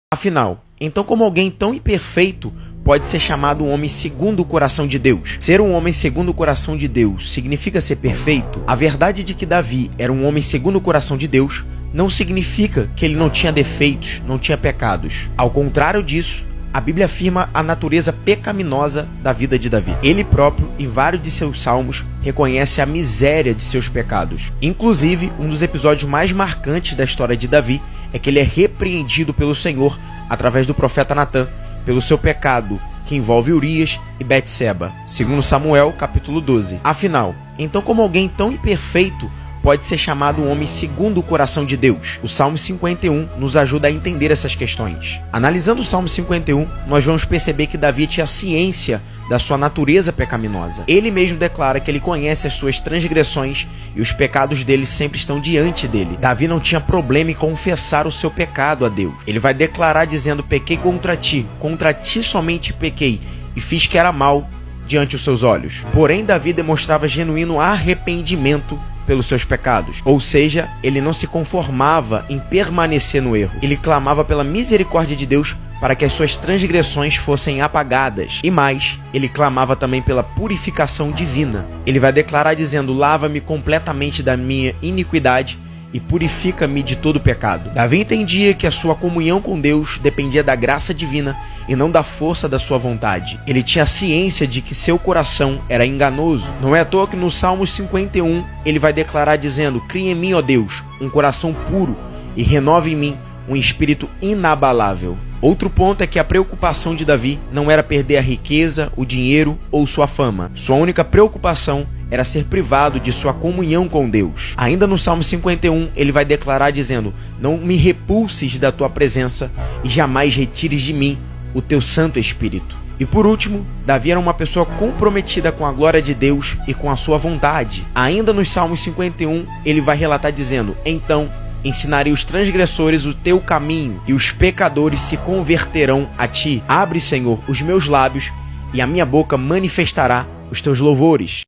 Afinal, então como alguém tão imperfeito pode ser chamado um homem segundo o coração de Deus? Ser um homem segundo o coração de Deus significa ser perfeito? A verdade de que Davi era um homem segundo o coração de Deus não significa que ele não tinha defeitos, não tinha pecados. Ao contrário disso, a Bíblia afirma a natureza pecaminosa da vida de Davi. Ele próprio, em vários de seus salmos, reconhece a miséria de seus pecados. Inclusive, um dos episódios mais marcantes da história de Davi é que ele é repreendido pelo Senhor, através do profeta Natã, pelo seu pecado, que envolve Urias e Betseba, segundo Samuel, capítulo 12. Afinal, então como alguém tão imperfeito pode ser chamado um homem segundo o coração de Deus? O Salmo 51 nos ajuda a entender essas questões. Analisando o Salmo 51, nós vamos perceber que Davi tinha ciência da sua natureza pecaminosa. Ele mesmo declara que ele conhece as suas transgressões e os pecados dele sempre estão diante dele. Davi não tinha problema em confessar o seu pecado a Deus. Ele vai declarar dizendo: pequei contra ti somente pequei, e fiz que era mal diante os seus olhos. Porém, Davi demonstrava genuíno arrependimento pelos seus pecados. Ou seja, ele não se conformava em permanecer no erro. Ele clamava pela misericórdia de Deus para que as suas transgressões fossem apagadas. E mais, ele clamava também pela purificação divina. Ele vai declarar dizendo: lava-me completamente da minha iniquidade e purifica-me de todo pecado. Davi entendia que a sua comunhão com Deus dependia da graça divina e não da força da sua vontade. Ele tinha ciência de que seu coração era enganoso. Não é à toa que no Salmo 51 ele vai declarar dizendo: cria em mim, ó Deus, um coração puro e renova em mim um espírito inabalável. Outro ponto é que a preocupação de Davi não era perder a riqueza, o dinheiro ou sua fama. Sua única preocupação era ser privado de sua comunhão com Deus. Ainda no Salmo 51, ele vai declarar dizendo: não me repulses da tua presença e jamais retires de mim o teu Santo Espírito. E por último, Davi era uma pessoa comprometida com a glória de Deus e com a sua vontade. Ainda no Salmo 51, ele vai relatar dizendo: então ensinarei os transgressores o teu caminho, e os pecadores se converterão a ti. Abre, Senhor, os meus lábios, e a minha boca manifestará os teus louvores.